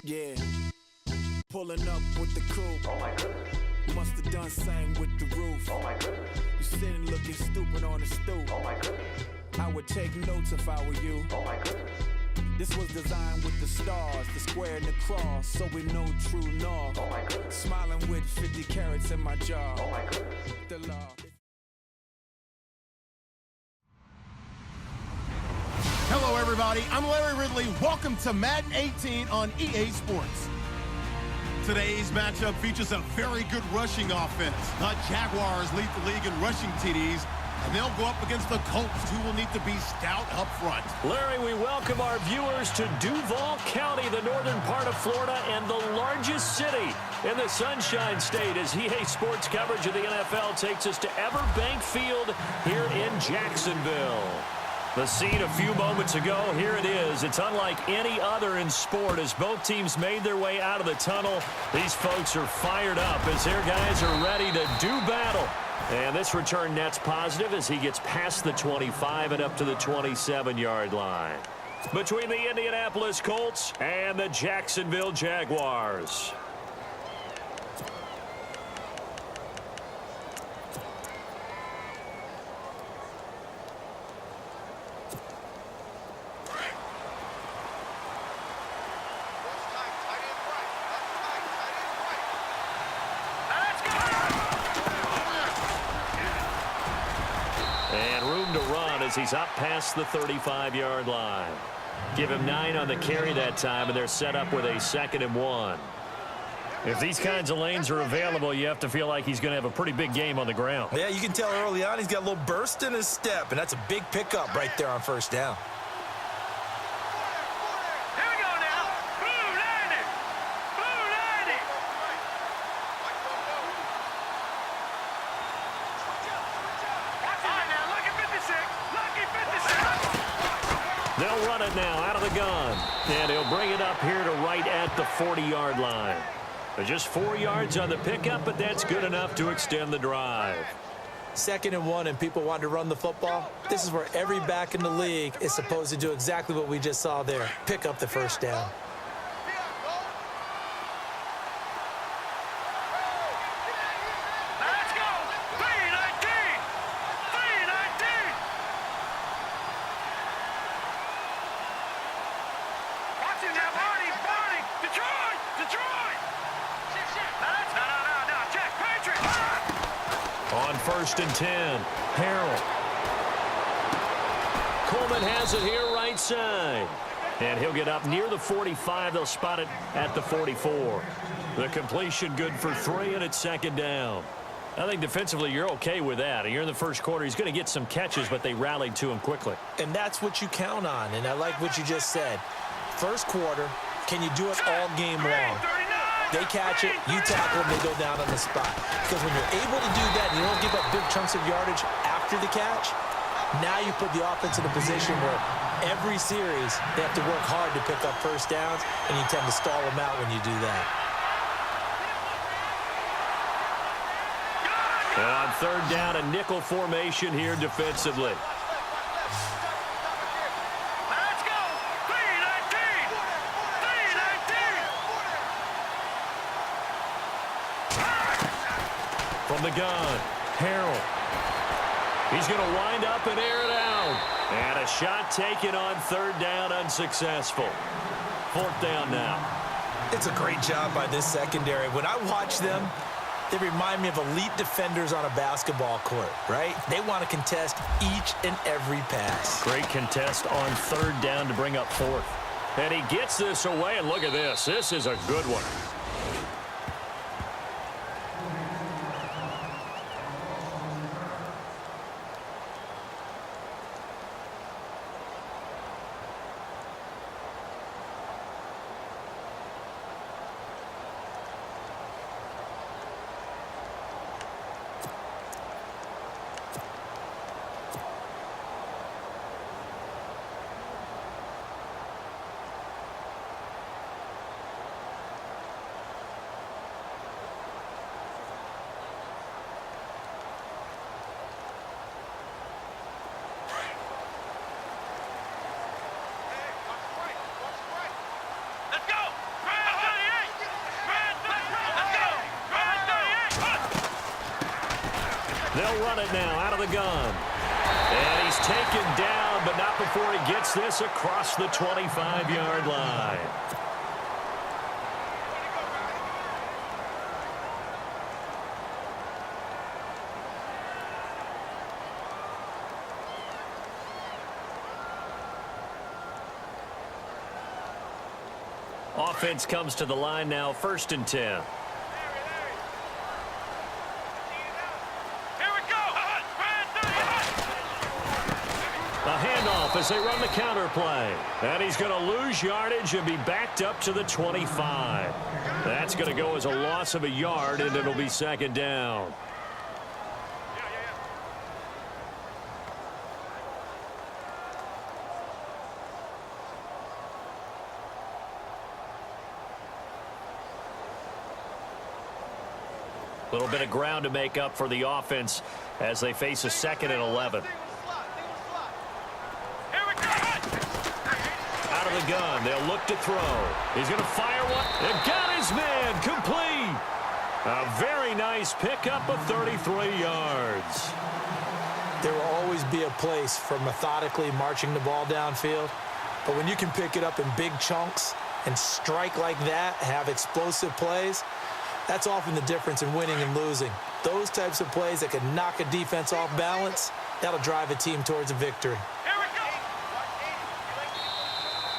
Yeah, pulling up with the coupe. Oh my goodness. Must have done same with the roof. Oh my goodness. You sitting looking stupid on the stoop. Oh my goodness. I would take notes if I were you. Oh my goodness. This was designed with the stars, the square and the cross, so we know true north. Oh my goodness. Smiling with 50 carats in my jaw. Oh my goodness. The law. Hello, everybody. I'm Larry Ridley. Welcome to Madden 18 on EA Sports. Today's matchup features a very good rushing offense. The Jaguars lead the league in rushing TDs, and they'll go up against the Colts, who will need to be stout up front. Larry, we welcome our viewers to Duval County, the northern part of Florida, and the largest city in the Sunshine State, as EA Sports coverage of the NFL takes us to Everbank Field here in Jacksonville. The scene a few moments ago, here it is. It's unlike any other in sport as both teams made their way out of the tunnel. These folks are fired up as their guys are ready to do battle. And this return net's positive as he gets past the 25 and up to the 27-yard line. Between the Indianapolis Colts and the Jacksonville Jaguars. As he's up past the 35-yard line. Give him 9 on the carry that time, and they're set up with a 2nd and 1. If these kinds of lanes are available, you have to feel like he's going to have a pretty big game on the ground. Yeah, you can tell early on he's got a little burst in his step, and that's a big pickup right there on first down. They'll run it now out of the gun. And he'll bring it up here to right at the 40-yard line. Just 4 yards on the pickup, but that's good enough to extend the drive. 2nd and 1, and people want to run the football. This is where every back in the league is supposed to do exactly what we just saw there. Pick up the first down. On 1st and 10, Harrell. Coleman has it here right side. And he'll get up near the 45. They'll spot it at the 44. The completion good for 3, and it's 2nd down. I think defensively you're okay with that. You're in the first quarter. He's going to get some catches, but they rallied to him quickly. And that's what you count on, and I like what you just said. First quarter, can you do it all game long? They catch it, you tackle them, they go down on the spot. Because when you're able to do that and you don't give up big chunks of yardage after the catch, now you put the offense in a position where every series they have to work hard to pick up first downs, and you tend to stall them out when you do that. And on 3rd down, a nickel formation here defensively. From the gun, Harrell. He's going to wind up and air it out. And a shot taken on 3rd down, unsuccessful. 4th down now. It's a great job by this secondary. When I watch them, they remind me of elite defenders on a basketball court, right? They want to contest each and every pass. Great contest on 3rd down to bring up 4th. And he gets this away, and look at this. This is a good one. They'll run it now out of the gun. And he's taken down, but not before he gets this across the 25-yard line. Offense comes to the line now, 1st and 10. A handoff as they run the counter play. And he's going to lose yardage and be backed up to the 25. That's going to go as a loss of a yard, and it'll be 2nd down. A little bit of ground to make up for the offense as they face a 2nd and 11. Out of the gun, they'll look to throw. He's going to fire one. And got his man complete. A very nice pickup of 33 yards. There will always be a place for methodically marching the ball downfield. But when you can pick it up in big chunks and strike like that, have explosive plays, that's often the difference in winning and losing. Those types of plays that can knock a defense off balance, that'll drive a team towards a victory.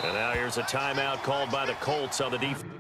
And now here's a timeout called by the Colts on the defense.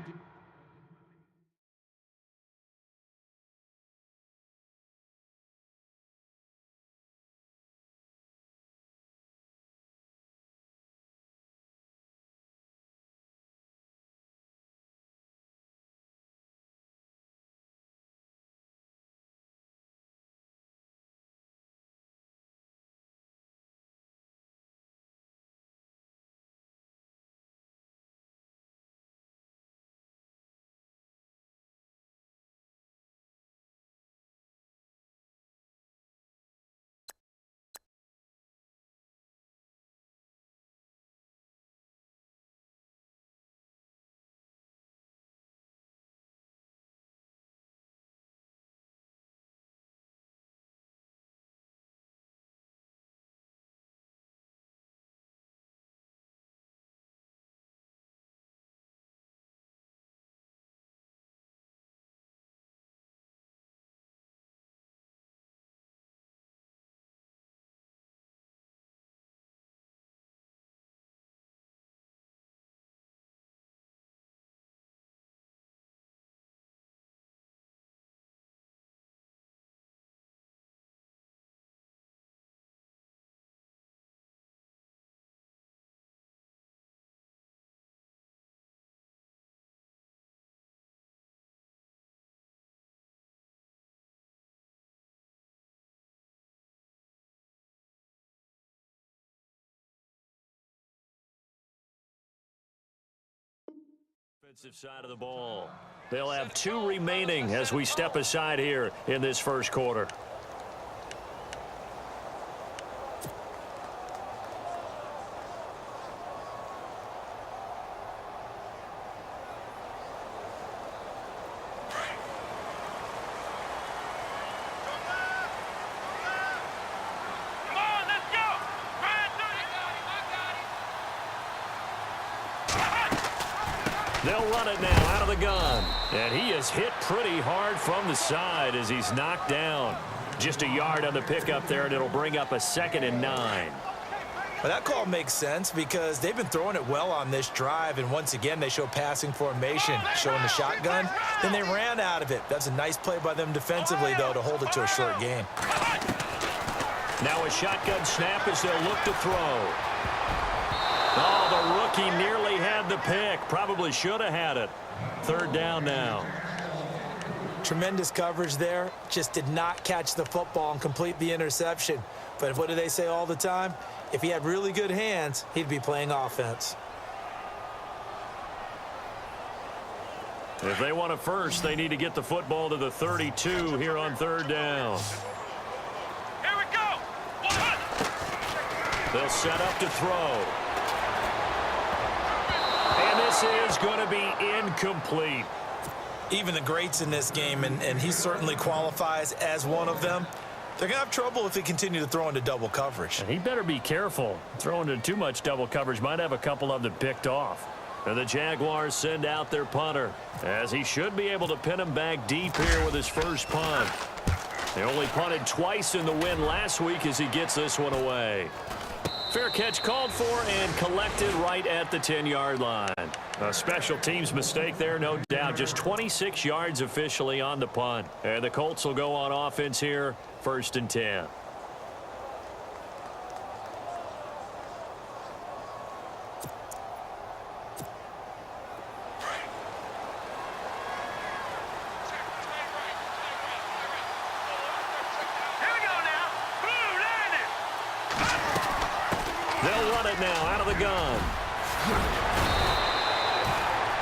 Offensive side of the ball. They'll have 2 remaining as we step aside here in this first quarter. They'll run it now out of the gun. And he is hit pretty hard from the side as he's knocked down. Just a yard on the pickup there, and it'll bring up a 2nd and 9. Well, that call makes sense because they've been throwing it well on this drive, and once again they show passing formation, showing the shotgun. Then they ran out of it. That's a nice play by them defensively, though, to hold it to a short gain. Now a shotgun snap as they'll look to throw. Oh, the rookie nearly had the pick. Probably should have had it. 3rd down now. Tremendous coverage there. Just did not catch the football and complete the interception. But what do they say all the time? If he had really good hands, he'd be playing offense. If they want a first, they need to get the football to the 32 here on 3rd down. Here we go. They'll set up to throw. And this is going to be incomplete. Even the greats in this game, and he certainly qualifies as one of them, They're going to have trouble if they continue to throw into double coverage. And he better be careful. Throwing into too much double coverage might have a couple of them picked off. And the Jaguars send out their punter, as he should be able to pin him back deep here with his first punt. They only punted twice in the win last week as he gets this one away. Fair catch called for and collected right at the 10-yard line. A special teams mistake there, no doubt. Just 26 yards officially on the punt. And the Colts will go on offense here, 1st and 10. They'll run it now out of the gun.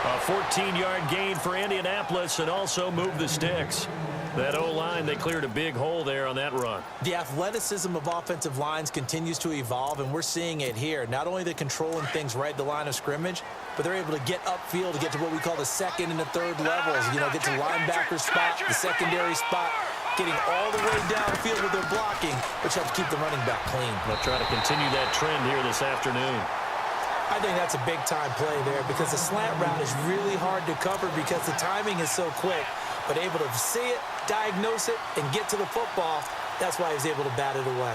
A 14-yard gain for Indianapolis and also move the sticks. That O-line, they cleared a big hole there on that run. The athleticism of offensive lines continues to evolve, and we're seeing it here. Not only are they controlling things right at the line of scrimmage, but they're able to get upfield to get to what we call the second and the third levels. You know, get to linebacker spot, the secondary spot, getting all the way downfield with their blocking, which helps keep the running back clean. They'll try to continue that trend here this afternoon. I think that's a big-time play there because the slant route is really hard to cover because the timing is so quick. But able to see it, diagnose it, and get to the football, that's why he was able to bat it away.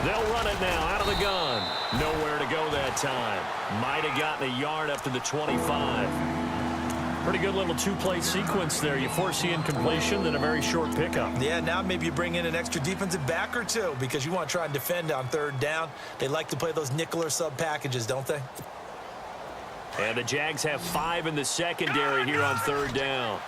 They'll run it now out of the gun. Nowhere to go that time. Might have gotten a yard up to the 25. Pretty good little two-play sequence there. You force the incompletion, then a very short pickup. Yeah, now maybe you bring in an extra defensive back or two because you want to try and defend on 3rd down. They like to play those nickel or sub packages, don't they? And the Jags have 5 in the secondary here on 3rd down.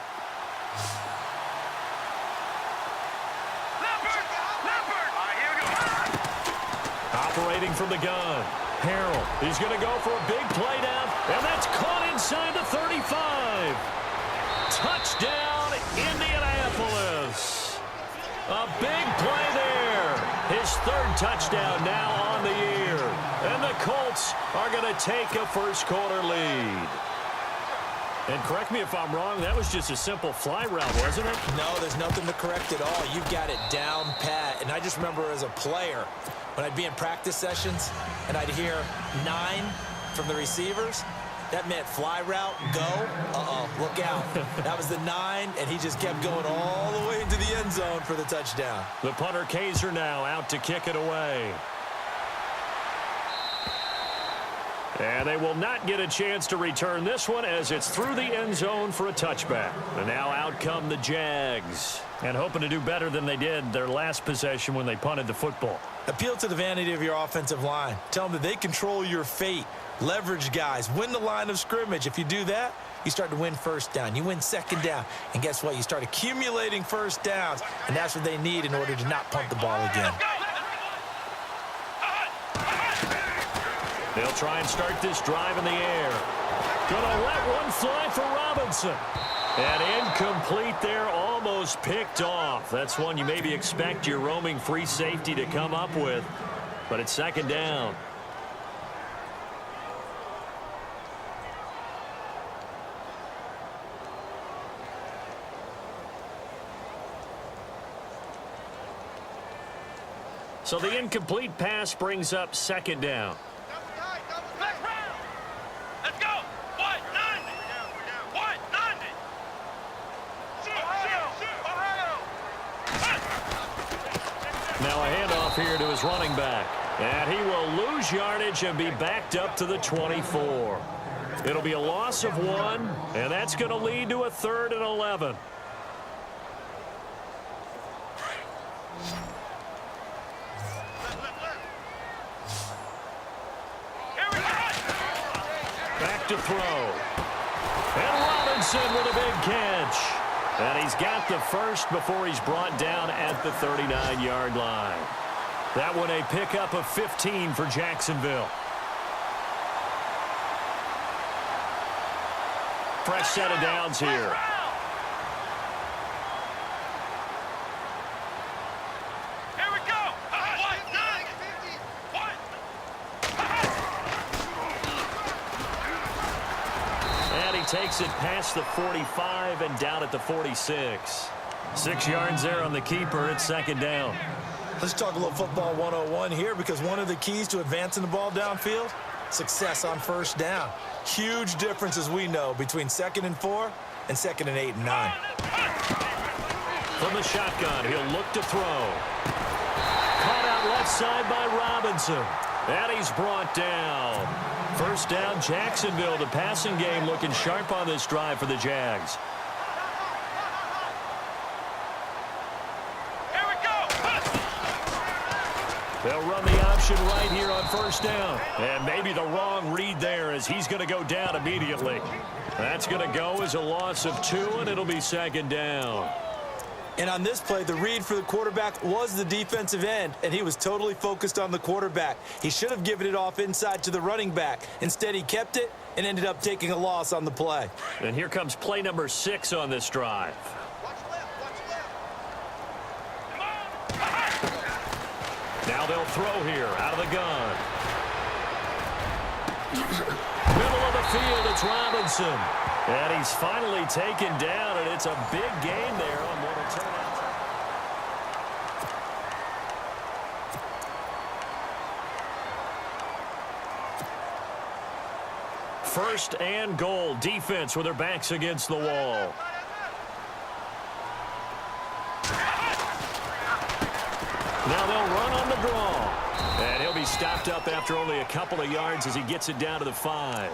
Operating from the gun. Harrell, he's going to go for a big play down, and that's caught inside the 35. Touchdown, Indianapolis. A big play there. His 3rd touchdown now on the year. And the Colts are going to take a first-quarter lead. And correct me if I'm wrong, that was just a simple fly route, wasn't it? No, there's nothing to correct at all. You've got it down pat. And I just remember as a player, when I'd be in practice sessions and I'd hear 9 from the receivers, that meant fly route, go, look out. That was the 9, and he just kept going all the way into the end zone for the touchdown. The punter Kaiser now out to kick it away. And they will not get a chance to return this one as it's through the end zone for a touchback. And now out come the Jags. And hoping to do better than they did their last possession when they punted the football. Appeal to the vanity of your offensive line. Tell them that they control your fate. Leverage guys. Win the line of scrimmage. If you do that, you start to win 1st down. You win 2nd down. And guess what? You start accumulating 1st downs. And that's what they need in order to not punt the ball again. They'll try and start this drive in the air. Gonna let one fly for Robinson. And incomplete there, almost picked off. That's one you maybe expect your roaming free safety to come up with. But it's 2nd down. So the incomplete pass brings up 2nd down. Let's go. 190. Now a handoff here to his running back. And he will lose yardage and be backed up to the 24. It'll be a loss of 1, and that's going to lead to a 3rd and 11. Back to throw. And Robinson with a big catch. And he's got the first before he's brought down at the 39-yard line. That one a pickup of 15 for Jacksonville. Fresh set of downs here. takes it past the 45 and down at the 46. 6 yards there on the keeper. It's second down. Let's talk a little football 101 here, because one of the keys to advancing the ball downfield, success on first down. Huge difference, as we know, between 2nd and 4 and 2nd and 8 and 9. From the shotgun, he'll look to throw. Caught out left side by Robinson. And he's brought down. First down, Jacksonville. The passing game looking sharp on this drive for the Jags. Here we go. They'll run the option right here on first down. And maybe the wrong read there, as he's going to go down immediately. That's going to go as a loss of 2, and it'll be second down. And on this play, the read for the quarterback was the defensive end, and he was totally focused on the quarterback. He should have given it off inside to the running back. Instead, he kept it and ended up taking a loss on the play. And here comes play number 6 on this drive. Now they'll throw here out of the gun. Middle of the field, it's Robinson. And he's finally taken down, and it's a big gain there on what will turn out. First and goal. Defense with their backs against the wall. Now they'll run on the draw. And he'll be stopped up after only a couple of yards as he gets it down to the 5.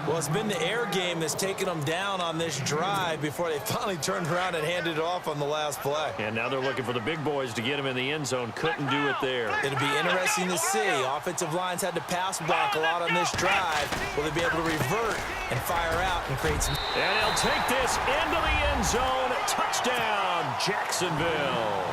Well, it's been the air game that's taken them down on this drive before they finally turned around and handed it off on the last play. And now they're looking for the big boys to get him in the end zone. Couldn't do it there. It'll be interesting to see. Offensive lines had to pass block a lot on this drive. Will they be able to revert and fire out and create some... And he'll take this into the end zone. Touchdown, Jacksonville.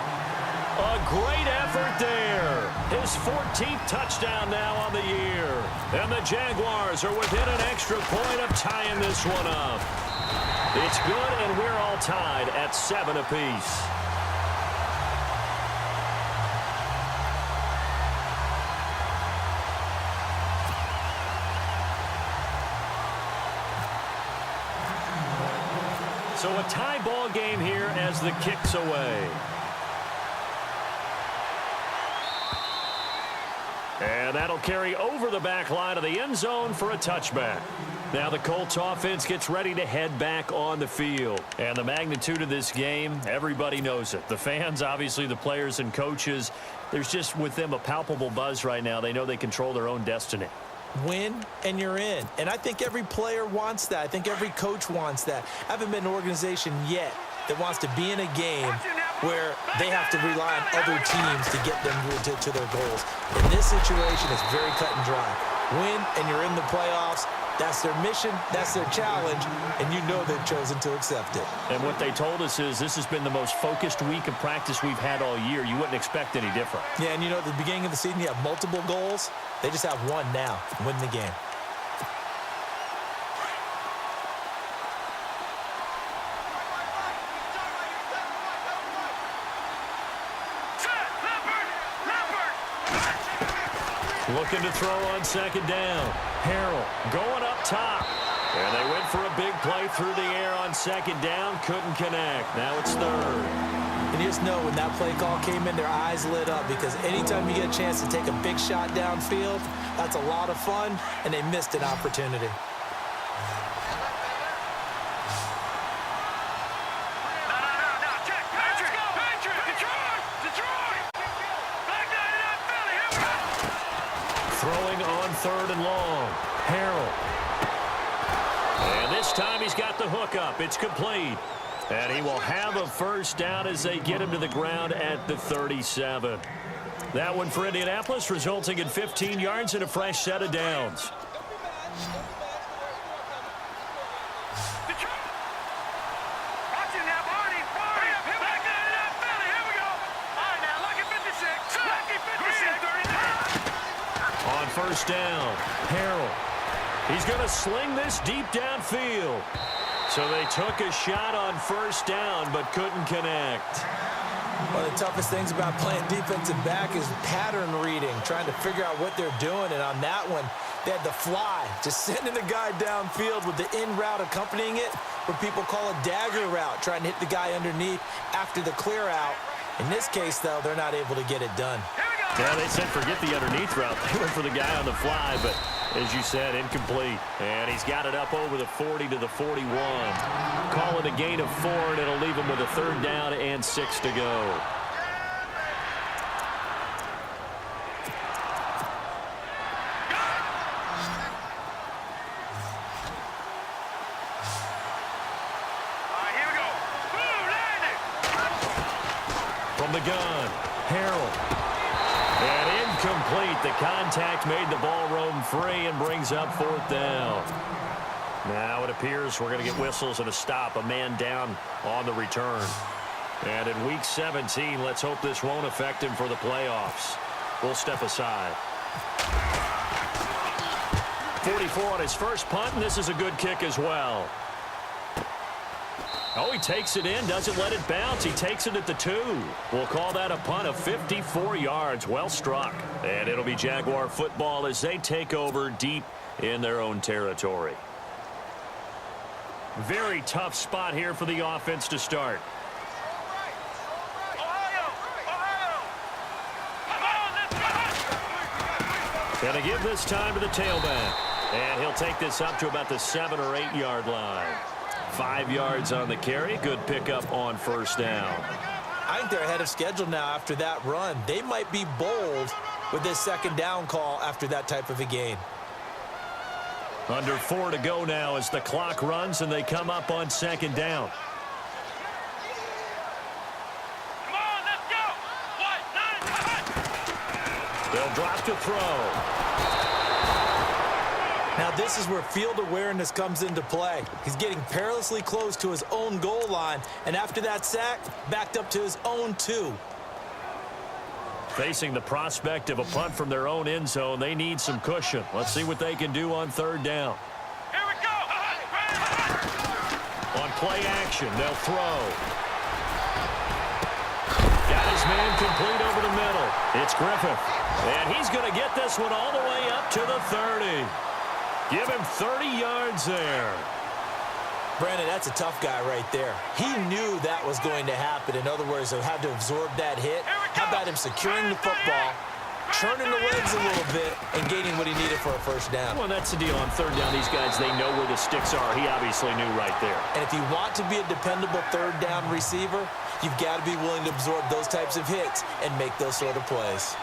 A great effort there. His 14th touchdown now on the year. And the Jaguars are within an extra point of tying this one up. It's good, and we're all tied at 7 apiece. So a tie ball game here as the kick's away. And that'll carry over the back line of the end zone for a touchback. Now the Colts offense gets ready to head back on the field. And the magnitude of this game, everybody knows it. The fans, obviously the players and coaches, there's just with them a palpable buzz right now. They know they control their own destiny. Win and you're in. And I think every player wants that. I think every coach wants that. I haven't been an organization yet that wants to be in a game where they have to rely on other teams to get them to their goals. In this situation, it's very cut and dry. Win and you're in the playoffs. That's their mission, that's their challenge, and you know they've chosen to accept it. And what they told us is this has been the most focused week of practice we've had all year. You wouldn't expect any different. Yeah, and you know, at the beginning of the season, you have multiple goals. They just have one now, win the game. Looking to throw on second down. Harrell going up top. And they went for a big play through the air on second down. Couldn't connect. Now it's third. And you just know when that play call came in, their eyes lit up, because anytime you get a chance to take a big shot downfield, that's a lot of fun, and they missed an opportunity. Throwing on third and long. Harrell. And this time he's got the hook up. It's complete. And he will have a first down as they get him to the ground at the 37. That one for Indianapolis, resulting in 15 yards and a fresh set of downs. On first down, Harrell. He's going to sling this deep downfield. So they took a shot on first down but couldn't connect. One of the toughest things about playing defensive back is pattern reading, trying to figure out what they're doing. And on that one, They had the fly, just sending the guy downfield with the in route accompanying it, what people call a dagger route, trying to hit the guy underneath after the clear out. In this case, though, they're not able to get it done. Yeah, they said forget the underneath route. They went for the guy on the fly, but as you said, incomplete. And he's got it up over the 40 to the 41. Call it a gain of 4, and it'll leave him with a 3rd down and 6 to go. From the gun, Harrell. And incomplete. The contact made the ball roam free and brings up 4th down. Now it appears we're going to get whistles and a stop. A man down on the return. And in Week 17, let's hope this won't affect him for the playoffs. We'll step aside. 44 on his first punt, and this is a good kick as well. Oh, he takes it in, doesn't let it bounce. He takes it at the 2. We'll call that a punt of 54 yards. Well struck. And it'll be Jaguar football as they take over deep in their own territory. Very tough spot here for the offense to start. Gonna give this time to the tailback. And he'll take this up to about the 7 or 8 yard line. 5 yards on the carry. Good pickup on 1st down. I think they're ahead of schedule now after that run. They might be bold with this 2nd down call after that type of a gain. Under 4 to go now as the clock runs and they come up on 2nd down. Come on, let's go. 1, 9, They'll drop to throw. Now this is where field awareness comes into play. He's getting perilously close to his own goal line, and after that sack, backed up to his own 2. Facing the prospect of a punt from their own end zone, they need some cushion. Let's see what they can do on 3rd down. Here we go. On play action, they'll throw. Got his man complete over the middle. It's Griffith. And he's going to get this one all the way up to the 30. Give him 30 yards there. Brandon, that's a tough guy right there. He knew that was going to happen. In other words, he had to absorb that hit. How about him securing the football, turning the legs a little bit, and gaining what he needed for a 1st down? Well, that's the deal. On 3rd down, these guys, they know where the sticks are. He obviously knew right there. And if you want to be a dependable 3rd down receiver, you've got to be willing to absorb those types of hits and make those sort of plays.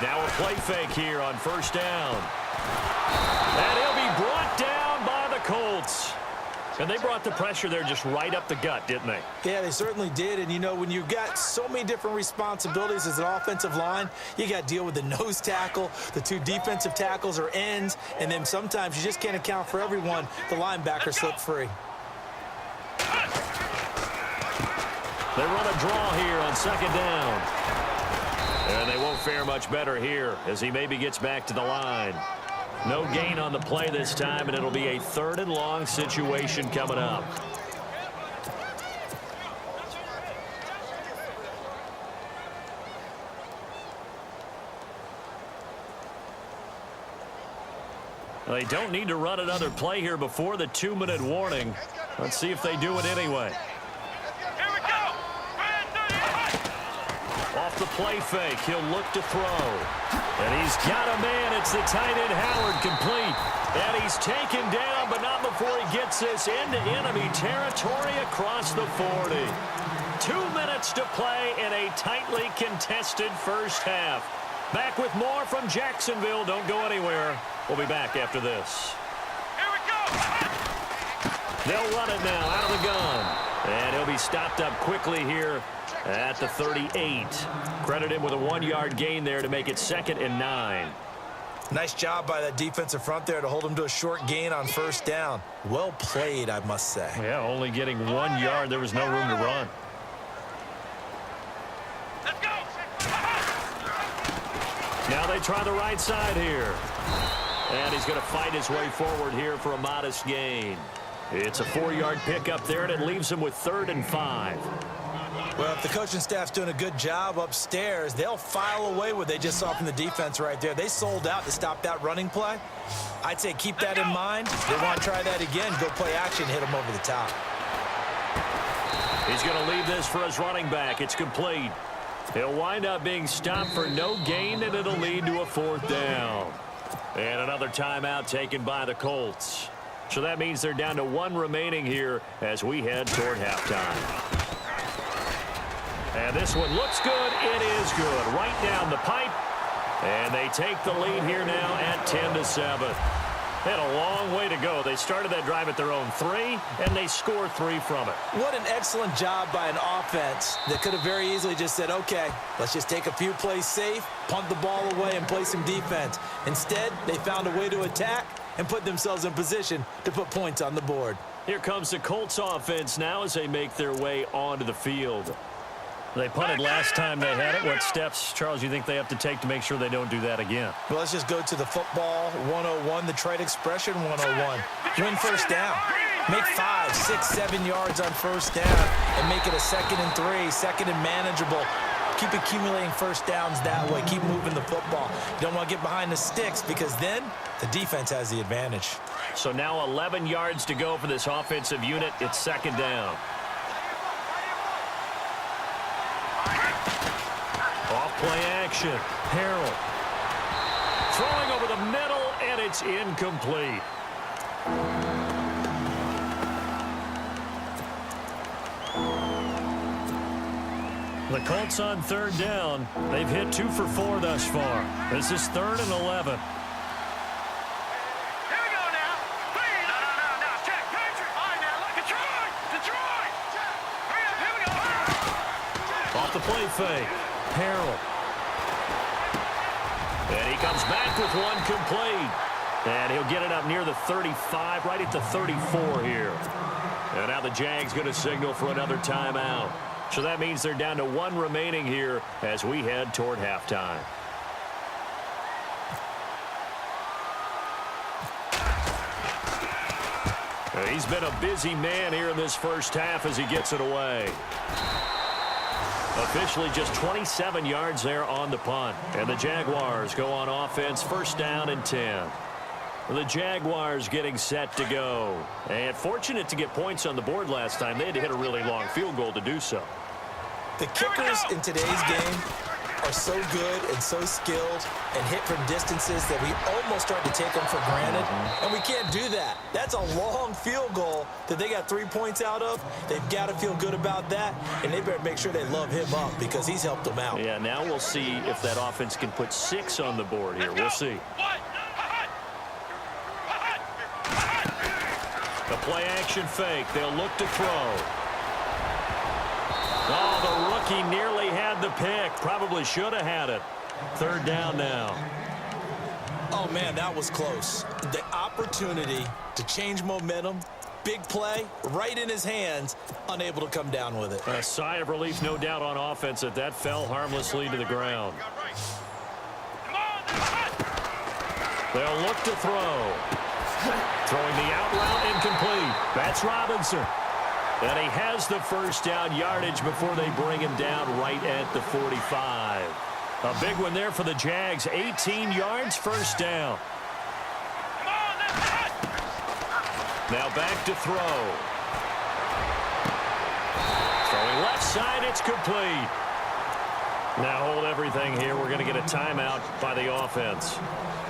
Now a play fake here on 1st down. And he'll be brought down by the Colts. And they brought the pressure there just right up the gut, didn't they? Yeah, they certainly did. And, you know, when you've got so many different responsibilities as an offensive line, you got to deal with the nose tackle, the 2 defensive tackles or ends, and then sometimes you just can't account for everyone. The linebacker slipped free. They run a draw here on 2nd down. And they won't fare much better here as he maybe gets back to the line. No gain on the play this time, and it'll be a 3rd and long situation coming up. Well, they don't need to run another play here before the 2-minute warning. Let's see if they do it anyway. Off the play fake, he'll look to throw. And he's got a man. It's the tight end Howard, complete. And he's taken down, but not before he gets this into enemy territory across the 40. 2 minutes to play in a tightly contested 1st half. Back with more from Jacksonville. Don't go anywhere. We'll be back after this. Here we go. They'll run it now out of the gun. And he'll be stopped up quickly here at the 38. Credit him with a 1-yard gain there to make it 2nd and 9. Nice job by that defensive front there to hold him to a short gain on 1st down. Well played, I must say. Yeah, only getting 1 yard. There was no room to run. Let's go. Now they try the right side here. And he's going to fight his way forward here for a modest gain. It's a 4-yard pickup there, and it leaves them with 3rd and 5. Well, if the coaching staff's doing a good job upstairs, they'll file away what they just saw from the defense right there. They sold out to stop that running play. I'd say keep that in mind. They want to try that again, go play action, hit them over the top. He's going to leave this for his running back. It's complete. He'll wind up being stopped for no gain, and it'll lead to a 4th down. And another timeout taken by the Colts. So that means they're down to 1 remaining here as we head toward halftime. And this one looks good. It is good. Right down the pipe. And they take the lead here now at 10-7. They had a long way to go. They started that drive at their own 3, and they score 3 from it. What an excellent job by an offense that could have very easily just said, okay, let's just take a few plays safe, punt the ball away, and play some defense. Instead, they found a way to attack and put themselves in position to put points on the board. Here comes the Colts offense now as they make their way onto the field. They punted last time they had it. What steps, Charles, you think they have to take to make sure they don't do that again? Well, let's just go to the football 101, the trade expression 101. Win first down. Make 5, 6, 7 yards on first down and make it a 2nd and 3, 2nd and manageable. Keep accumulating first downs that way. Keep moving the football. You don't want to get behind the sticks because then the defense has the advantage. So now 11 yards to go for this offensive unit. It's 2nd down. Off-play action. Harrell. Throwing over the middle, and it's incomplete. The Colts on 3rd down. They've hit 2 for 4 thus far. This is 3rd and 11. Off the play fake. Harrell. And he comes back with one complete. And he'll get it up near the 35, right at the 34 here. And now the Jags going to signal for another timeout. So that means they're down to 1 remaining here as we head toward halftime. He's been a busy man here in this first half as he gets it away. Officially just 27 yards there on the punt. And the Jaguars go on offense, 1st down and 10. The Jaguars getting set to go. And fortunate to get points on the board last time. They had to hit a really long field goal to do so. The kickers in today's game are so good and so skilled and hit from distances that we almost start to take them for granted. And we can't do that. That's a long field goal that they got 3 points out of. They've got to feel good about that, and they better make sure they love him up because he's helped them out. Yeah, now we'll see if that offense can put 6 on the board here. We'll see. The play action fake. They'll look to throw. Oh, the rookie nearly had the pick. Probably should have had it. 3rd down now. Oh, man, that was close. The opportunity to change momentum, big play, right in his hands, unable to come down with it. A sigh of relief, no doubt, on offense that fell harmlessly to the ground. They'll look to throw. Throwing the out route incomplete. That's Robinson. And he has the 1st down yardage before they bring him down right at the 45. A big one there for the Jags. 18 yards, 1st down. Now back to throw. Throwing left side, it's complete. Now hold everything here. We're going to get a timeout by the offense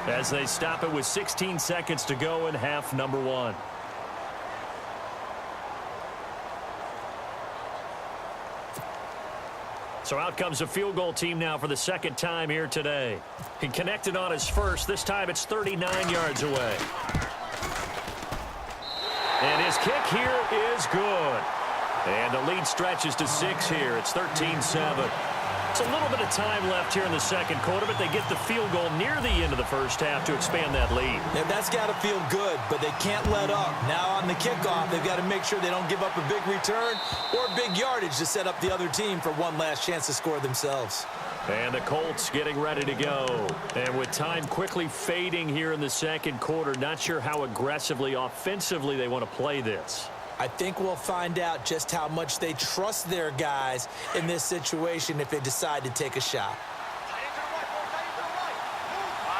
as they stop it with 16 seconds to go in half number 1. So out comes a field goal team now for the 2nd time here today. He connected on his first. This time it's 39 yards away. And his kick here is good. And the lead stretches to 6 here. It's 13-7. It's a little bit of time left here in the 2nd quarter, but they get the field goal near the end of the 1st half to expand that lead. Yeah, that's got to feel good, but they can't let up. Now on the kickoff, they've got to make sure they don't give up a big return or big yardage to set up the other team for one last chance to score themselves. And the Colts getting ready to go. And with time quickly fading here in the second quarter, not sure how aggressively, offensively they want to play this. I think we'll find out just how much they trust their guys in this situation if they decide to take a shot.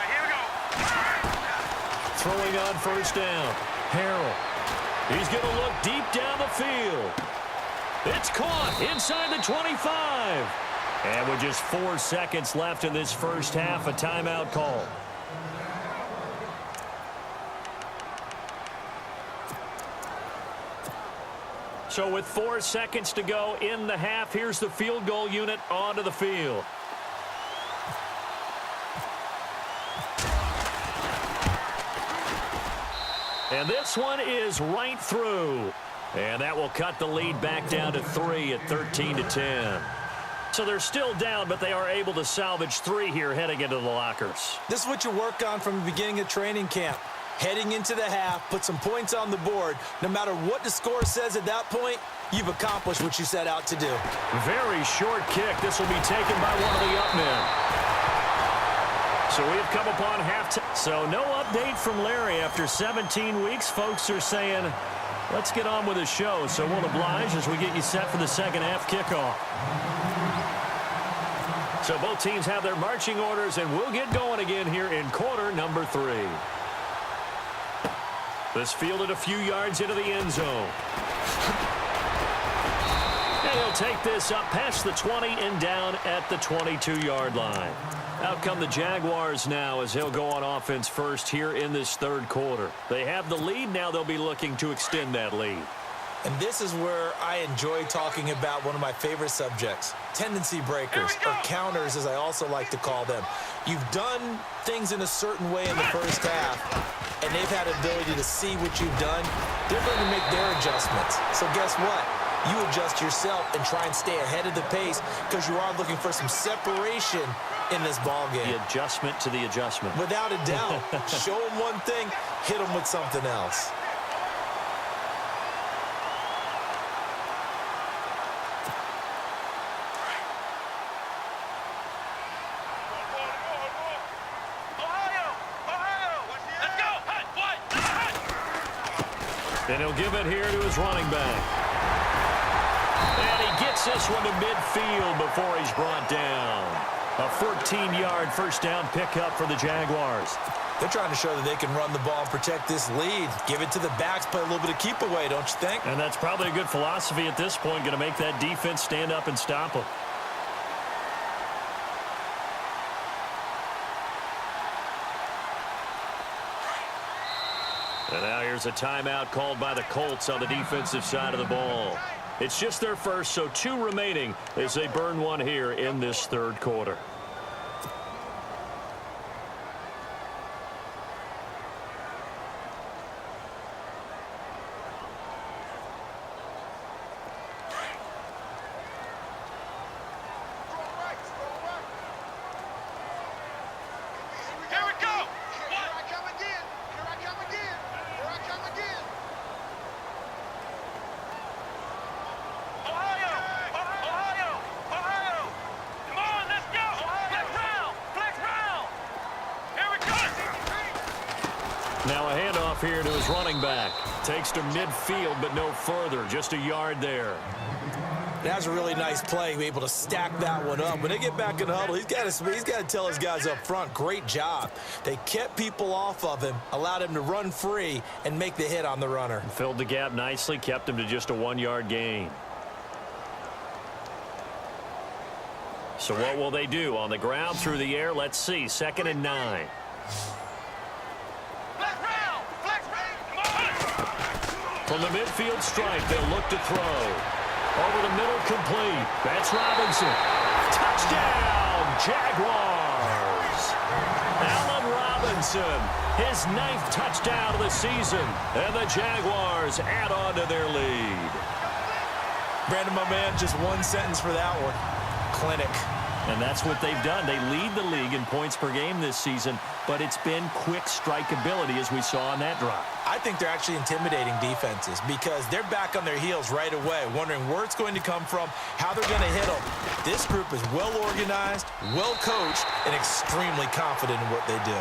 Here we go. Throwing on first down. Harrell. He's going to look deep down the field. It's caught inside the 25. And with just 4 seconds left in this first half, a timeout call. So with 4 seconds to go in the half, here's the field goal unit onto the field. And this one is right through. And that will cut the lead back down to 3 at 13-10. So they're still down, but they are able to salvage 3 here heading into the lockers. This is what you work on from the beginning of training camp. Heading into the half, put some points on the board. No matter what the score says at that point, you've accomplished what you set out to do. Very short kick. This will be taken by one of the up men. So we have come upon halftime. So no update from Larry after 17 weeks. Folks are saying, let's get on with the show. So we'll oblige as we get you set for the second half kickoff. So both teams have their marching orders, and we'll get going again here in quarter number 3. This fielded a few yards into the end zone. And he'll take this up past the 20 and down at the 22-yard line. Out come the Jaguars now as he'll go on offense first here in this third quarter. They have the lead. Now they'll be looking to extend that lead. And this is where I enjoy talking about one of my favorite subjects, tendency breakers, or counters as I also like to call them. You've done things in a certain way in the first half, and they've had the ability to see what you've done. They're going to make their adjustments. So guess what? You adjust yourself and try and stay ahead of the pace because you are looking for some separation in this ball game. The adjustment to the adjustment. Without a doubt. Show them one thing, hit them with something else. And he'll give it here to his running back. And he gets this one to midfield before he's brought down. A 14-yard first down pickup for the Jaguars. They're trying to show that they can run the ball and protect this lead. Give it to the backs, play a little bit of keep away, don't you think? And that's probably a good philosophy at this point, going to make that defense stand up and stop them. And now here's a timeout called by the Colts on the defensive side of the ball. It's just their first, so 2 remaining as they burn one here in this third quarter. Now a handoff here to his running back. Takes to midfield, but no further. Just a yard there. That's a really nice play, able to stack that one up. When they get back in the huddle, he's got to tell his guys up front, great job. They kept people off of him, allowed him to run free, and make the hit on the runner. Filled the gap nicely, kept him to just a 1-yard gain. So what will they do? On the ground, through the air, let's see. 2nd and 9. From the midfield stripe, they'll look to throw. Over the middle, complete. That's Robinson. Touchdown, Jaguars. Allen Robinson, his 9th touchdown of the season. And the Jaguars add on to their lead. Brandon, my man, just one sentence for that one. Clinic. And that's what they've done. They lead the league in points per game this season. but it's been quick strikeability as we saw on that drive. I think they're actually intimidating defenses because they're back on their heels right away, wondering where it's going to come from, how they're going to hit them. This group is well organized, well coached, and extremely confident in what they do.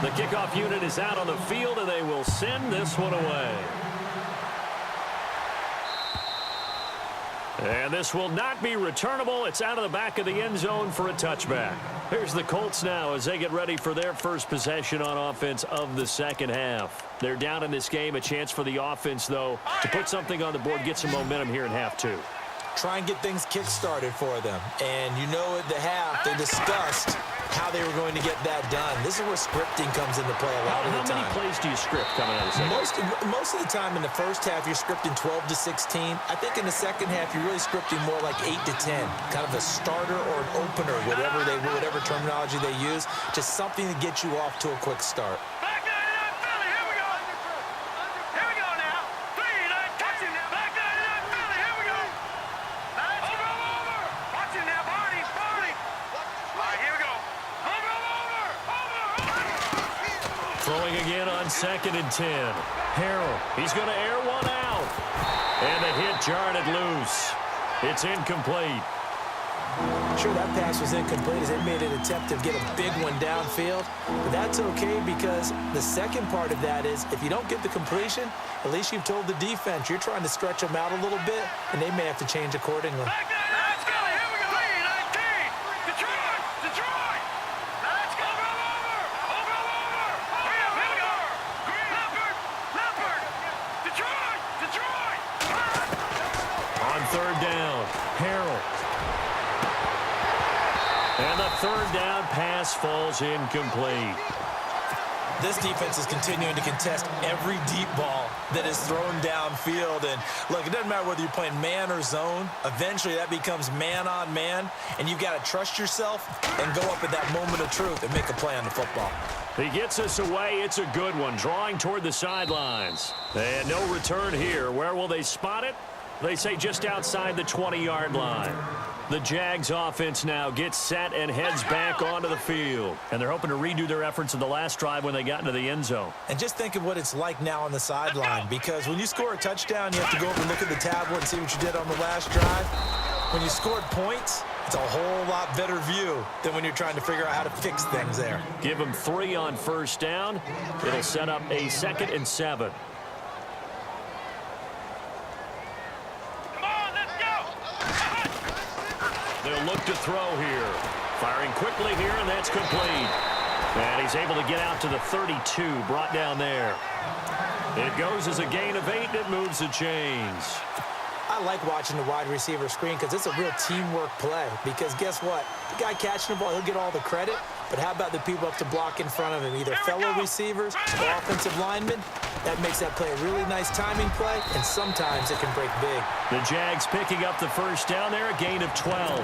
The kickoff unit is out on the field, and they will send this one away. And this will not be returnable. It's out of the back of the end zone for a touchback. Here's the Colts now as they get ready for their first possession on offense of the second half. They're down in this game. A chance for the offense, though, to put something on the board, get some momentum here in half two. Try and get things kick-started for them. And you know at the half, they discussed how they were going to get that done. This is where scripting comes into play a lot of the time. How many plays do you script coming out of the second? Most of the time in the first half, you're scripting 12 to 16. I think in the second half, you're really scripting more like 8 to 10. Kind of a starter or an opener, whatever terminology they use. Just something to get you off to a quick start. Throwing again on 2nd and 10. Harrell, he's going to air one out. And the hit jarred it loose. It's incomplete. Sure, that pass was incomplete as they made an attempt to get a big one downfield. But that's okay because the second part of that is if you don't get the completion, at least you've told the defense you're trying to stretch them out a little bit, and they may have to change accordingly. Third down, Harrell. And the third down pass falls incomplete. This defense is continuing to contest every deep ball that is thrown downfield. And look, it doesn't matter whether you're playing man or zone. Eventually that becomes man on man, and you've got to trust yourself and go up at that moment of truth and make a play on the football. He gets us away. It's a good one, drawing toward the sidelines. And no return here. Where will they spot it? They say just outside the 20-yard line. The Jags offense now gets set and heads back onto the field. And they're hoping to redo their efforts in the last drive when they got into the end zone. And just think of what it's like now on the sideline, because when you score a touchdown, you have to go over and look at the tablet and see what you did on the last drive. When you scored points, it's a whole lot better view than when you're trying to figure out how to fix things there. Give them 3 on first down. It'll set up a 2nd and 7. They'll look to throw here. Firing quickly here, and that's complete. And he's able to get out to the 32, brought down there. It goes as a gain of 8, and it moves the chains. I like watching the wide receiver screen because it's a real teamwork play. Because guess what? The guy catching the ball, he'll get all the credit. But how about the people up to block in front of him, either fellow receivers or offensive linemen? That makes that play a really nice timing play, and sometimes it can break big. The Jags picking up the first down there, a gain of 12.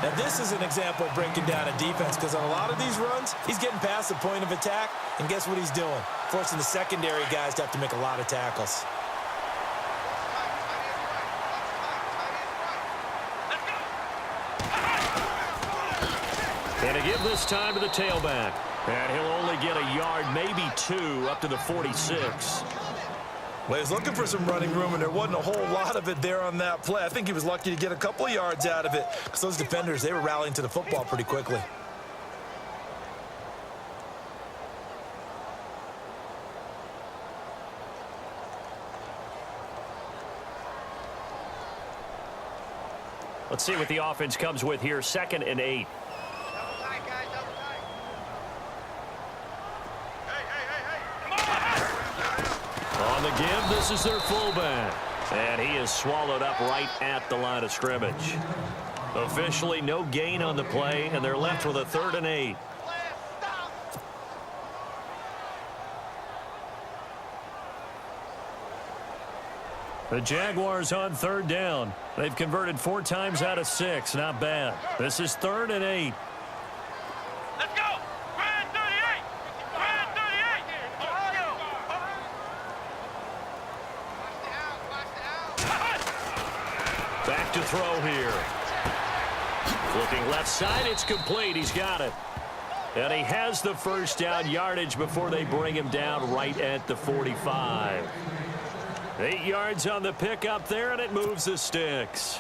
Now, this is an example of breaking down a defense because on a lot of these runs, he's getting past the point of attack, and guess what he's doing? Forcing the secondary guys to have to make a lot of tackles. And to give this time to the tailback. And he'll only get a yard, maybe 2, up to the 46. Well, he was looking for some running room, and there wasn't a whole lot of it there on that play. I think he was lucky to get a couple of yards out of it because those defenders, they were rallying to the football pretty quickly. Let's see what the offense comes with here, 2nd and 8. On the give, this is their fullback. And he is swallowed up right at the line of scrimmage. Officially no gain on the play, and they're left with a 3rd and 8. The Jaguars on 3rd down. They've converted 4 times out of 6. Not bad. This is 3rd and 8. Let's go! Grand 38! Grand 38! throw here. Looking left side, it's complete. He's got it. And he has the first down yardage before they bring him down right at the 45. 8 yards on the pickup there, and it moves the sticks.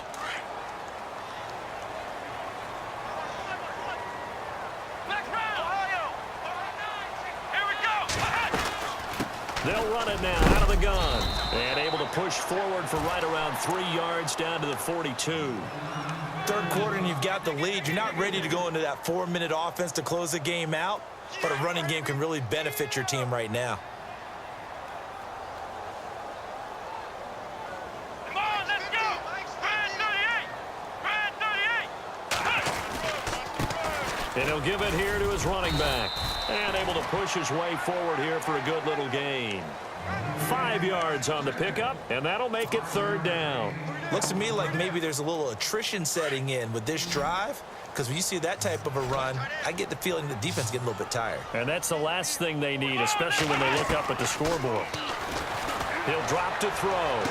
They'll run it now out of the gun. And able to push forward for right around 3 yards down to the 42. Third quarter and you've got the lead. You're not ready to go into that 4-minute offense to close the game out, but a running game can really benefit your team right now. Come on, let's go! Brand 38! And he'll give it here to his running back. And able to push his way forward here for a good little gain. 5 yards on the pickup, and that'll make it third down. Looks to me like maybe there's a little attrition setting in with this drive, because when you see that type of a run, I get the feeling the defense getting a little bit tired. And that's the last thing they need, especially when they look up at the scoreboard. He'll drop to throw.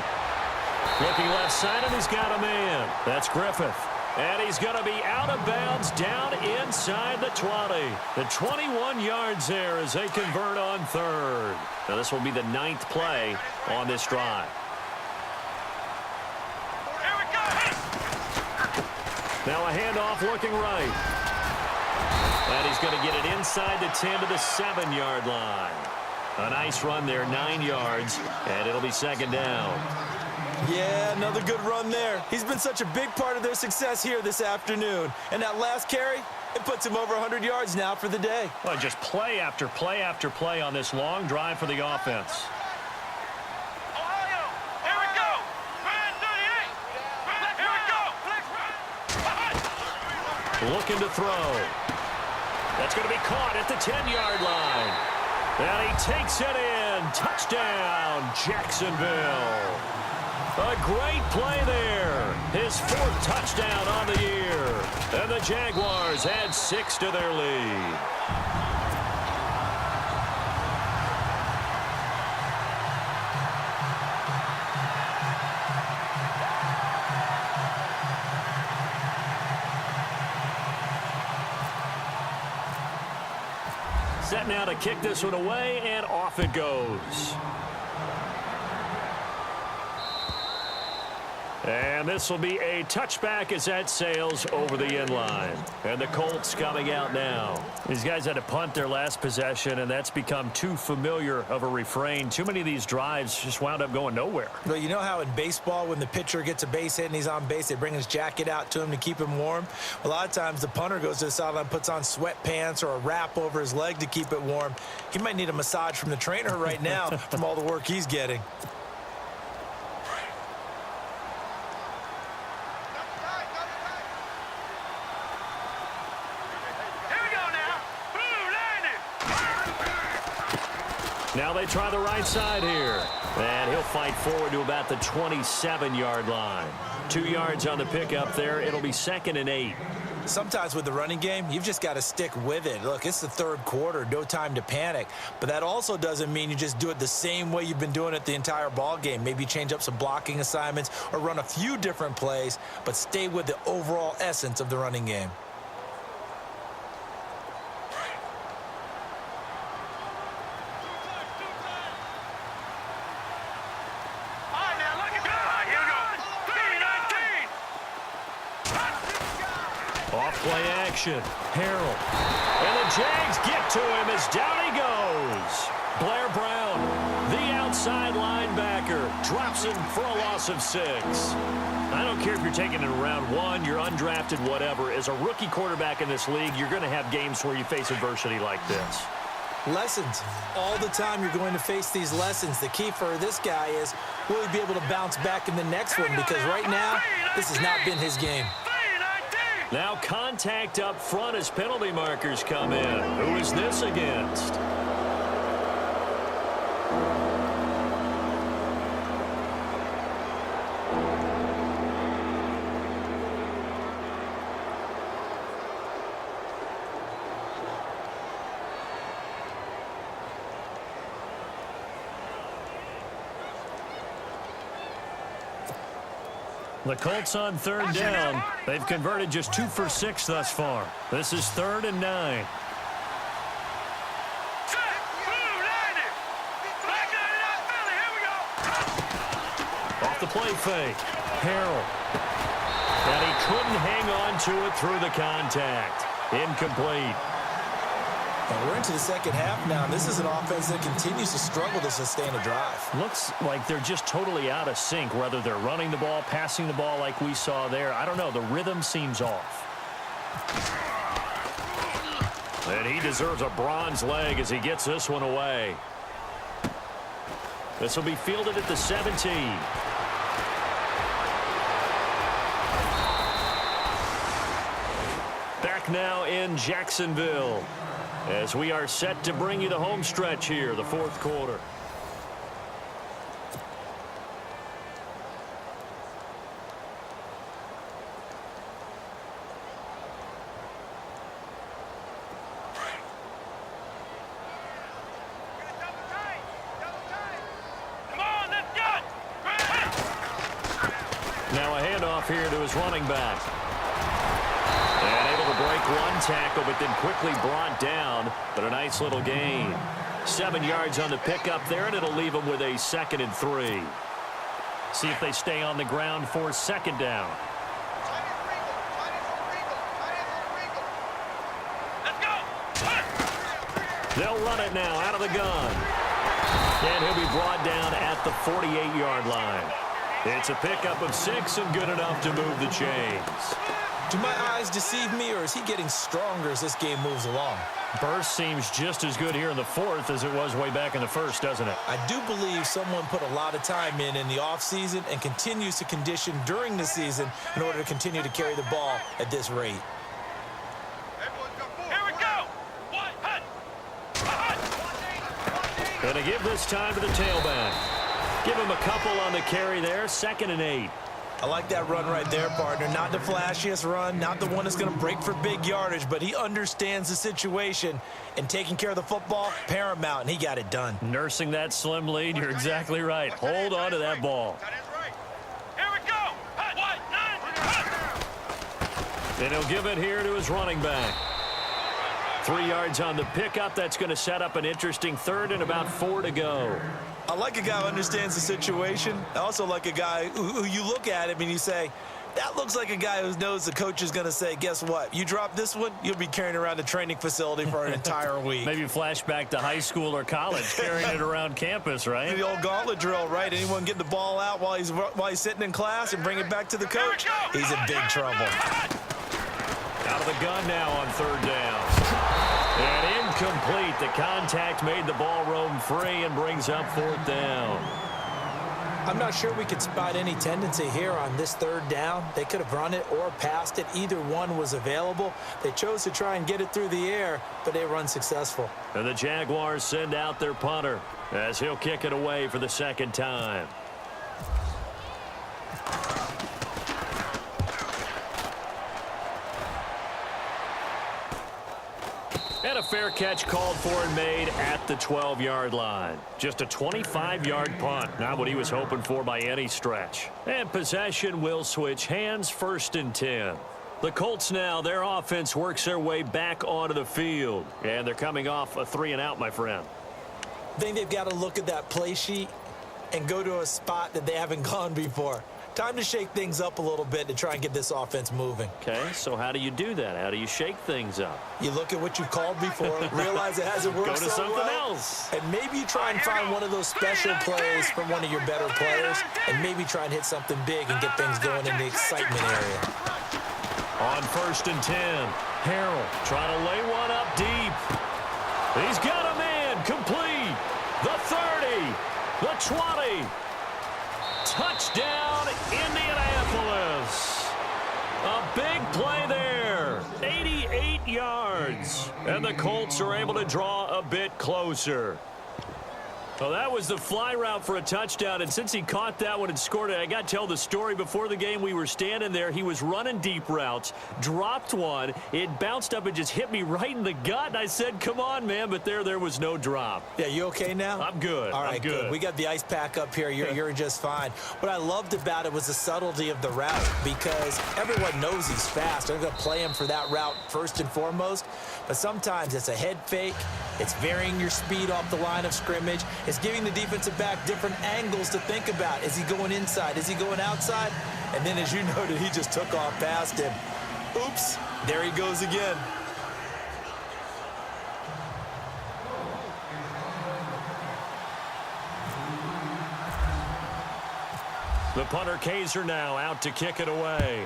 Looking left side, and he's got a man. That's Griffith. And he's going to be out of bounds down inside the 20. The 21 yards there as they convert on third. Now this will be the 9th play on this drive. Here we go! Now a handoff looking right. And he's going to get it inside the 10 to the 7-yard line. A nice run there, 9 yards, and it'll be second down. Yeah, another good run there. He's been such a big part of their success here this afternoon. And that last carry, it puts him over 100 yards now for the day. Well, just play after play after play on this long drive for the offense. Ohio! Here we go! Brand 38! Here we go! Looking to throw. That's going to be caught at the 10-yard line. And he takes it in. Touchdown, Jacksonville. A great play there. His 4th touchdown on the year. And the Jaguars add 6 to their lead. Set now to kick this one away, and off it goes. And this will be a touchback as that sails over the end line. And the Colts coming out now. These guys had to punt their last possession, and that's become too familiar of a refrain. Too many of these drives just wound up going nowhere. Well, you know how in baseball, when the pitcher gets a base hit and he's on base, they bring his jacket out to him to keep him warm? A lot of times the punter goes to the sideline, puts on sweatpants or a wrap over his leg to keep it warm. He might need a massage from the trainer right now from all the work he's getting. Now they try the right side here. And he'll fight forward to about the 27-yard line. 2 yards on the pickup there. It'll be 2nd and 8. Sometimes with the running game, you've just got to stick with it. Look, it's the third quarter, no time to panic. But that also doesn't mean you just do it the same way you've been doing it the entire ball game. Maybe change up some blocking assignments or run a few different plays, but stay with the overall essence of the running game. Off-play action. Harrell. And the Jags get to him as down he goes. Blair Brown, the outside linebacker, drops him for a loss of 6. I don't care if you're taking it in round 1, you're undrafted, whatever. As a rookie quarterback in this league, you're going to have games where you face adversity like this. Lessons. All the time you're going to face these lessons. The key for this guy is, will he be able to bounce back in the next one? Because right now, this has not been his game. Now contact up front as penalty markers come in. Who is this against? The Colts on third down. They've converted just 2 for 6 thus far. This is 3rd and 9. Off the play fake. Harrell. And he couldn't hang on to it through the contact. Incomplete. And we're into the second half now. This is an offense that continues to struggle to sustain a drive. Looks like they're just totally out of sync, whether they're running the ball, passing the ball like we saw there. I don't know. The rhythm seems off. And he deserves a bronze leg as he gets this one away. This will be fielded at the 17. Back now in Jacksonville, as we are set to bring you the home stretch here, the 4th quarter. Now a handoff here to his running back. And able to break one tackle, but then quickly brought down. But a nice little gain. 7 yards on the pickup there, and it'll leave him with a 2nd and 3. See if they stay on the ground for 2nd down. They'll run it now out of the gun. And he'll be brought down at the 48-yard line. It's a pickup of 6 and good enough to move the chains. Do my eyes deceive me, or is he getting stronger as this game moves along? Burst seems just as good here in the 4th as it was way back in the 1st, doesn't it? I do believe someone put a lot of time in the offseason and continues to condition during the season in order to continue to carry the ball at this rate. Here we go. Going to give this time to the tailback. Give him a couple on the carry there. 2nd and 8. I like that run right there, partner. Not the flashiest run, not the one that's going to break for big yardage, but he understands the situation, and taking care of the football, paramount, and he got it done. Nursing that slim lead, you're exactly right. Hold on to that ball. Here we go. And he'll give it here to his running back. 3 yards on the pickup. That's going to set up an interesting 3rd and about 4 to go. I like a guy who understands the situation. I also like a guy who you look at him and you say, that looks like a guy who knows the coach is going to say, guess what? You drop this one, you'll be carrying around the training facility for an entire week. Maybe flashback to high school or college, carrying it around campus, right? The old gauntlet drill, right? Anyone get the ball out while he's sitting in class and bring it back to the coach? He's in big trouble. Out of the gun now on 3rd down. And incomplete. The contact made the ball roam free and brings up 4th down. I'm not sure we could spot any tendency here on this 3rd down. They could have run it or passed it. Either one was available. They chose to try and get it through the air, but they were unsuccessful. And the Jaguars send out their punter as he'll kick it away for the 2nd time. And a fair catch called for and made at the 12-yard line. Just a 25-yard punt. Not what he was hoping for by any stretch. And possession will switch hands. 1st and 10. The Colts now, their offense works their way back onto the field. And they're coming off a 3-and-out, my friend. I think they've got to look at that play sheet and go to a spot that they haven't gone before. Time to shake things up a little bit to try and get this offense moving. Okay, so how do you do that? How do you shake things up? You look at what you've called before, realize it hasn't worked Go to so something well, else. and maybe you try and find one of those special plays from one of your better players, and maybe try and hit something big and get things going in the excitement area. On 1st and 10, Harrell trying to lay one up deep. He's got a man complete. The 30, the 20. Touchdown, Indianapolis. A big play there. 88 yards. And the Colts are able to draw a bit closer. Well, that was the fly route for a touchdown, and since he caught that one and scored it, I got to tell the story. Before the game, we were standing there. He was running deep routes, dropped one. It bounced up and just hit me right in the gut, and I said, come on, man, but there was no drop. Yeah, you okay now? I'm good. All right, I'm good. We got the ice pack up here. You're just fine. What I loved about it was the subtlety of the route, because everyone knows he's fast. They're going to play him for that route first and foremost, but sometimes it's a head fake. It's varying your speed off the line of scrimmage. It's giving the defensive back different angles to think about. Is he going inside? Is he going outside? And then, as you noted, he just took off past him. Oops, there he goes again. The punter Kaiser now out to kick it away.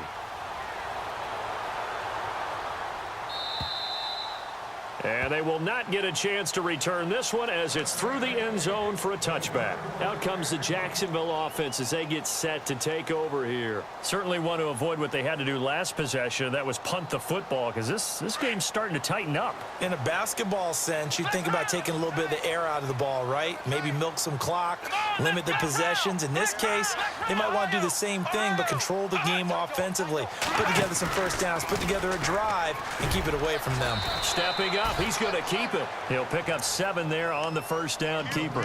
And they will not get a chance to return this one as it's through the end zone for a touchback. Out comes the Jacksonville offense as they get set to take over here. Certainly want to avoid what they had to do last possession. That was punt the football, because this game's starting to tighten up. In a basketball sense, you think about taking a little bit of the air out of the ball, right? Maybe milk some clock, limit the possessions. In this case, they might want to do the same thing, but control the game offensively. Put together some first downs, put together a drive, and keep it away from them. Stepping up, he's going to keep it. He'll pick up 7 there on the first down keeper.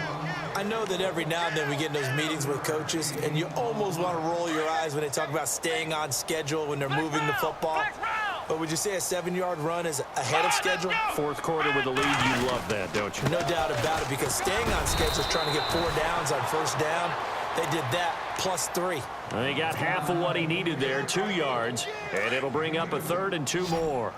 I know that every now and then we get in those meetings with coaches, and you almost want to roll your eyes when they talk about staying on schedule when they're moving the football. But would you say a 7-yard run is ahead of schedule? Fourth quarter with a lead, you love that, don't you? No doubt about it, because staying on schedule is trying to get 4 downs on first down. They did that plus 3. They got half of what he needed there, 2 yards, and it'll bring up a 3rd and 2 more.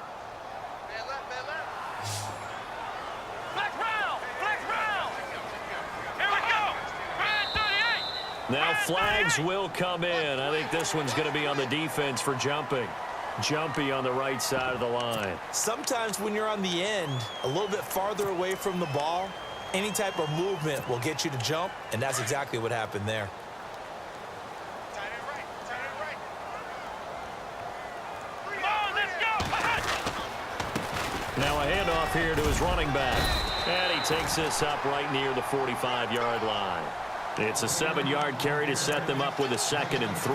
Now flags will come in. I think this one's going to be on the defense for jumping. Jumpy on the right side of the line. Sometimes when you're on the end, a little bit farther away from the ball, any type of movement will get you to jump, and that's exactly what happened there. Now a handoff here to his running back. And he takes this up right near the 45-yard line. It's a 7-yard carry to set them up with a 2nd and 3.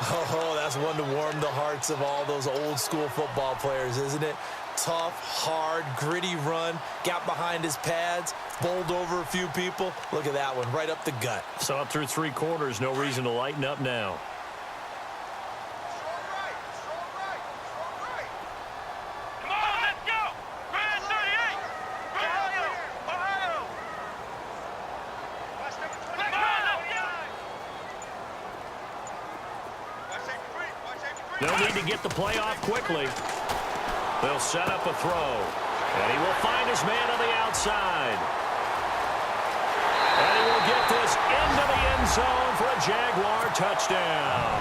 Oh, that's one to warm the hearts of all those old school football players, isn't it? Tough, hard, gritty run, got behind his pads, bowled over a few people. Look at that one, right up the gut. So up through 3 quarters, no reason to lighten up now. They'll need to get the play off quickly. They'll set up a throw. And he will find his man on the outside. And he will get this into the end zone for a Jaguar touchdown.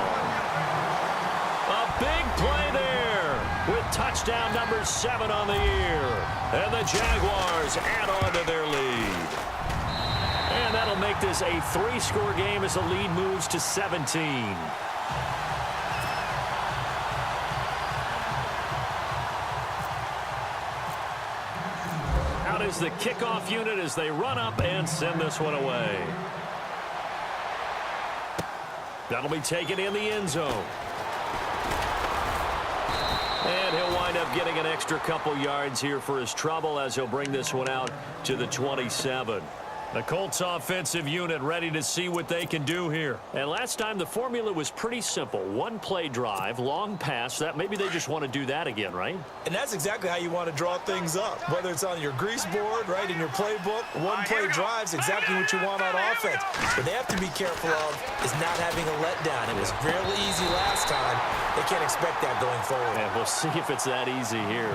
A big play there with touchdown number 7 on the year. And the Jaguars add on to their lead. And that'll make this a 3-score game as the lead moves to 17. Is the kickoff unit as they run up and send this one away. That'll be taken in the end zone. And he'll wind up getting an extra couple yards here for his trouble as he'll bring this one out to the 27. The Colts offensive unit ready to see what they can do here. And last time the formula was pretty simple. 1-play drive, long pass. That maybe they just want to do that again, right? And that's exactly how you want to draw things up. Whether it's on your grease board, right, in your playbook, 1-play drive's exactly what you want on offense. What they have to be careful of is not having a letdown. It was real easy last time. They can't expect that going forward. And we'll see if it's that easy here.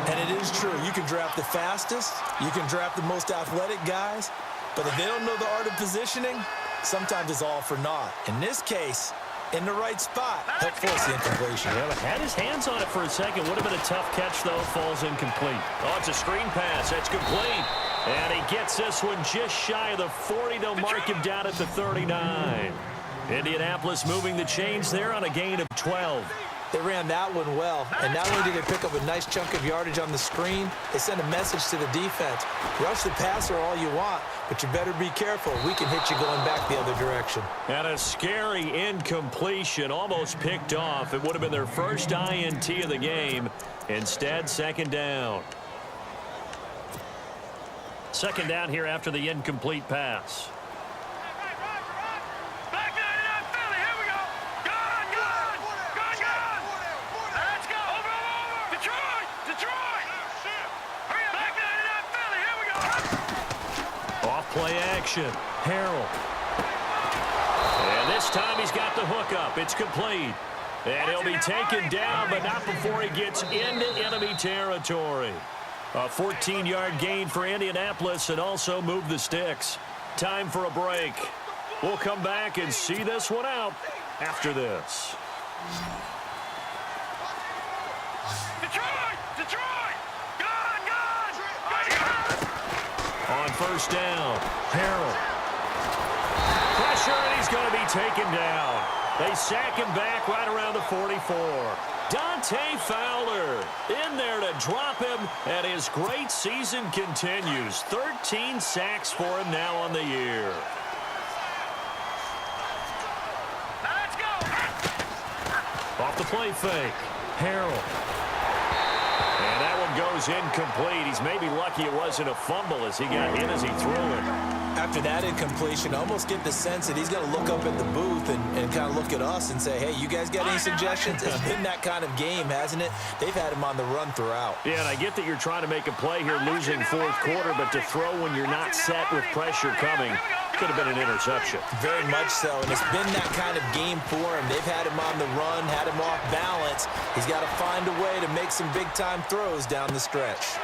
And it is true. You can draft the fastest. You can draft the most athletic guys. But if they don't know the art of positioning, sometimes it's all for naught. In this case, in the right spot, he'll force the incompletion. Yeah, but had his hands on it for a second. Would have been a tough catch, though. Falls incomplete. Oh, it's a screen pass. That's complete. And he gets this one just shy of the 40. They'll mark him down at the 39. Indianapolis moving the chains there on a gain of 12. They ran that one well, and not only did they pick up a nice chunk of yardage on the screen, they sent a message to the defense. Rush the passer all you want, but you better be careful. We can hit you going back the other direction. And a scary incompletion, almost picked off. It would have been their first INT of the game. Instead, second down. Second down here after the incomplete pass. Play action. Harrell. And this time he's got the hook up. It's complete. And he'll be taken down, but not before he gets into enemy territory. A 14-yard gain for Indianapolis and also move the sticks. Time for a break. We'll come back and see this one out after this. On first down, Harrell. Pressure, and he's going to be taken down. They sack him back right around the 44. Dante Fowler in there to drop him, and his great season continues. 13 sacks for him now on the year. Let's go. Off the play fake, Harrell. And that one goes incomplete. He's maybe lucky it wasn't a fumble as he got hit as he threw it. After that incompletion, I almost get the sense that he's going to look up at the booth and kind of look at us and say, hey, you guys got any suggestions? It's been that kind of game, hasn't it? They've had him on the run throughout. Yeah, and I get that you're trying to make a play here losing fourth quarter, but to throw when you're not set with pressure coming could have been an interception. Very much so, and it's been that kind of game for him. They've had him on the run, had him off balance. He's got to find a way to make some big-time throws down the stretch.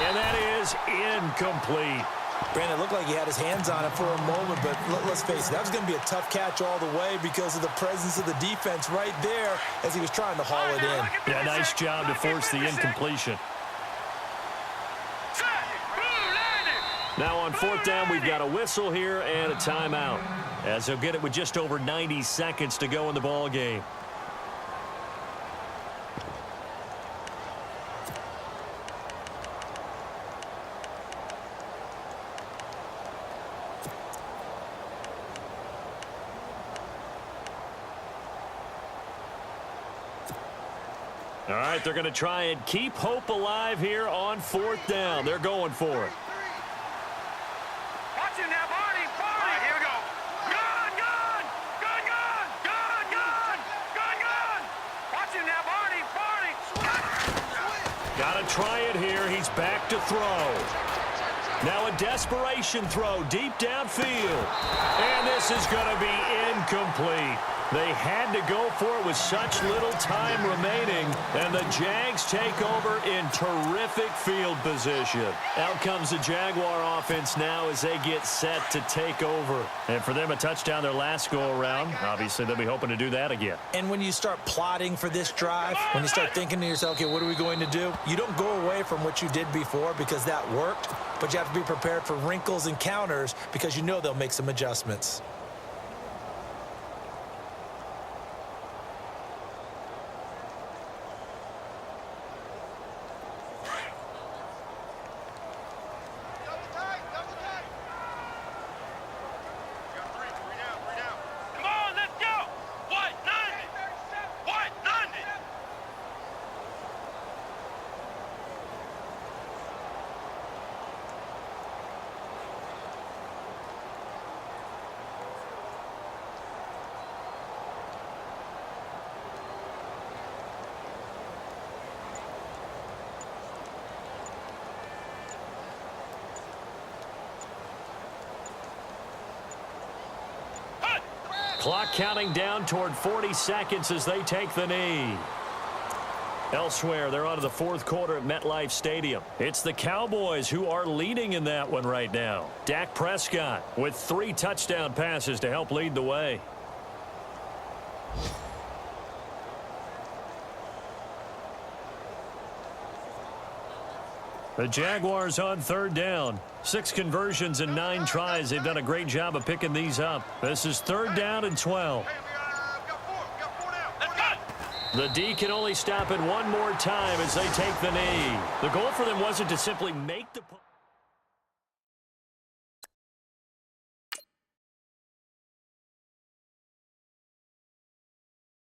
And that is incomplete. Brandon, it looked like he had his hands on it for a moment, but let's face it, that was going to be a tough catch all the way because of the presence of the defense right there as he was trying to haul it in. Yeah, nice job to force the incompletion. Now on fourth down, we've got a whistle here and a timeout, as they'll get it with just over 90 seconds to go in the ball game. All right, they're going to try and keep hope alive here on fourth down. They're going for it. Watch it now, Barney. Barney. Here we go. Gun, gun. Gun, gun. Gun, gun. Gun, gun. Watch it now, Barney. Barney. Got to try it here. He's back to throw. Now a desperation throw deep downfield. And this is going to be incomplete. They had to go for it with such little time remaining, and the Jags take over in terrific field position. Out comes the Jaguar offense now as they get set to take over. And for them, a touchdown their last go-around. Obviously, they'll be hoping to do that again. And when you start plotting for this drive, when you start thinking to yourself, okay, what are we going to do? You don't go away from what you did before because that worked, but you have to be prepared for wrinkles and counters because you know they'll make some adjustments. Clock counting down toward 40 seconds as they take the knee. Elsewhere, they're on to the fourth quarter at MetLife Stadium. It's the Cowboys who are leading in that one right now. Dak Prescott with 3 touchdown passes to help lead the way. The Jaguars on third down. 6 conversions and 9 tries. They've done a great job of picking these up. This is third down and 12. Hey, we got 4 now. Let's go. The D can only stop it one more time as they take the knee. The goal for them wasn't to simply make the